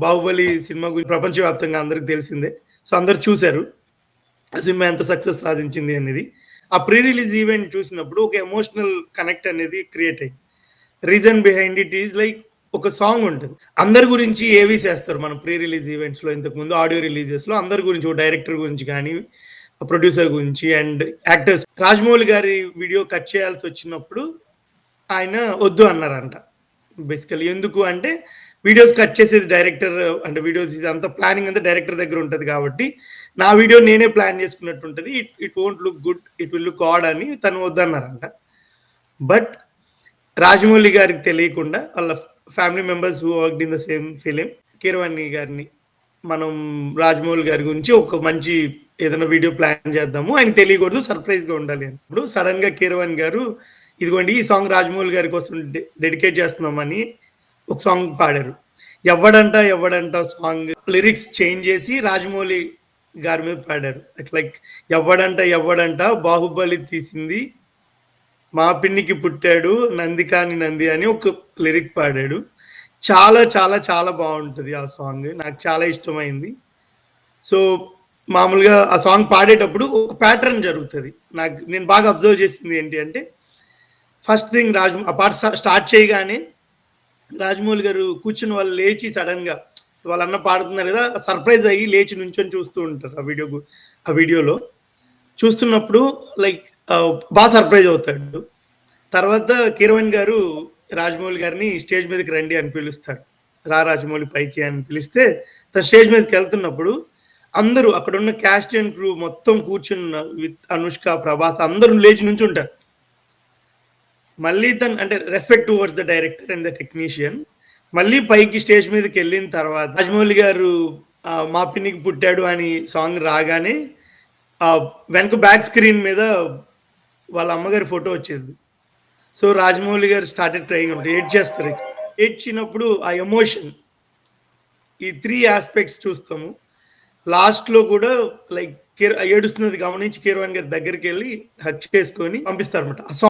Baahubali cinema గురించి ప్రపంచవ్యాప్తంగా అందరికి తెలిసిందే. సో, అందరూ చూసారు. ఆ సినిమా ఎంత సక్సెస్ సాధించింది అనేది. ఆ ప్రీ రిలీజ్ ఈవెంట్ చూసినప్పుడు ఒక ఎమోషనల్ కనెక్ట్ అనేది క్రియేట్ అయింది. Reason behind it is like ఒక సాంగ్ ఉంటది. అందరి గురించి ఏవీస్ ఏస్తారు మనం ప్రీ రిలీజ్ ఈవెంట్స్‌లో ఇంతకుముందు ఆడియో రిలీజెస్‌లో అందరి గురించి ఓ డైరెక్టర్ గురించి గానీ, ప్రొడ్యూసర్ గురించి అండ్ యాక్టర్స్. రాజమౌళి గారి వీడియో కట్ చేయాల్సొచ్చినప్పుడు ఆయన వద్దు అన్నారంట. బేసికల్లీ ఎందుకు అంటే వీడియోస్ కట్ చేసేది డైరెక్టర్ అంటే వీడియోస్ ఇదంతా ప్లానింగ్ అంతా డైరెక్టర్ దగ్గర ఉంటది కాబట్టి, నా వీడియో నేనే ప్లాన్ చేసుకున్నట్టు ఉంటది. It it won't look good. It will look odd అని తను వద్దన్నారంట. బట్ రాజమౌళి గారికి తెలియకుండా వాళ్ళ family members who worked in the same film Keeravani గారిని మనం రాజమౌళి గారి గురించి ఒక మంచి ఏదైనా వీడియో ప్లాన్ చేద్దాము. ఆయనకి తెలియకూడదు. సర్ప్రైజ్‌గా ఉండాలి అని. ఇప్పుడు సడెన్‌గా కీరవాణి గారు ఇదిగోండి ఈ సాంగ్ రాజమౌళి గారి కోసం డెడికేట్ చేస్తున్నామని ఒక సాంగ్ పాడారు. ఎవ్వడంట ఎవ్వడంట సాంగ్ లిరిక్స్ చేంజ్ చేసి రాజమౌళి గారి మీద పాడారు. లైక్ ఎవ్వడంట ఎవ్వడంట బాహుబలి తీసింది మా పిన్నికి పుట్టాడు నంది కాని నంది అని ఒక లిరిక్ పాడాడు. చాలా చాలా చాలా బావుంటది ఆ సాంగ్. నాకు చాలా ఇష్టమైంది. సో, మామూలుగా ఆ సాంగ్ పాడేటప్పుడు ఒక ప్యాటర్న్ జరుగుతది. నేను బాగా అబ్జర్వ్ చేసింది ఏంటి అంటే, ఫస్ట్ థింగ్ ఆ పాట స్టార్ట్ చేయగానే రాజమౌళి గారు కూర్చుని వాళ్ళు లేచి సడెన్‌గా వాళ్ళ అన్న పాడుతున్నారు కదా! సర్ప్రైజ్ అయ్యి లేచి నుంచొని చూస్తూ ఉంటారు ఆ వీడియోలో. చూస్తున్నప్పుడు లైక్ బా సర్ప్రైజ్ అవుతాడు. తర్వాత కీరవాణి గారు రాజమౌళి గారిని స్టేజ్ మీదకి రండి అని పిలుస్తాడు. రా రాజమౌళి పైకి అని పిలిస్తే తను స్టేజ్ మీదకెళ్తున్నప్పుడు అందరూ అక్కడున్న క్యాస్ట్ అండ్ క్రూ మొత్తం కూర్చున్న విత్ అనుష్క, ప్రభాస్ అందరూ లేచి నుంచుంటారు. మళ్ళీ తను అంటే respect towards the director and the technician. మళ్ళీ పైకి స్టేజ్ మీదకెళ్ళిన తర్వాత రాజమౌళి గారు 'మా పిన్నికి పుట్టాడు' అని సాంగ్ రాగానే వెనక బ్యాక్ స్క్రీన్ మీద వాళ్ళ అమ్మగారి ఫోటో వచ్చింది. సో, రాజమౌళి గారు స్టార్టెడ్ క్రైయింగ్ అన్నమాట. ఏడ్చేస్తారు. ఏడ్చినప్పుడు ఆ ఎమోషన్ ఈ 3 యాస్పెక్ట్స్ చూస్తాము. లాస్ట్‌లో కూడా లైక్ ఏడుస్తున్నది గమనించి కీరవాణి గారి దగ్గరికెళ్ళి హగ్ చేసుకొని పంపిస్తారన్నమాట. ఆ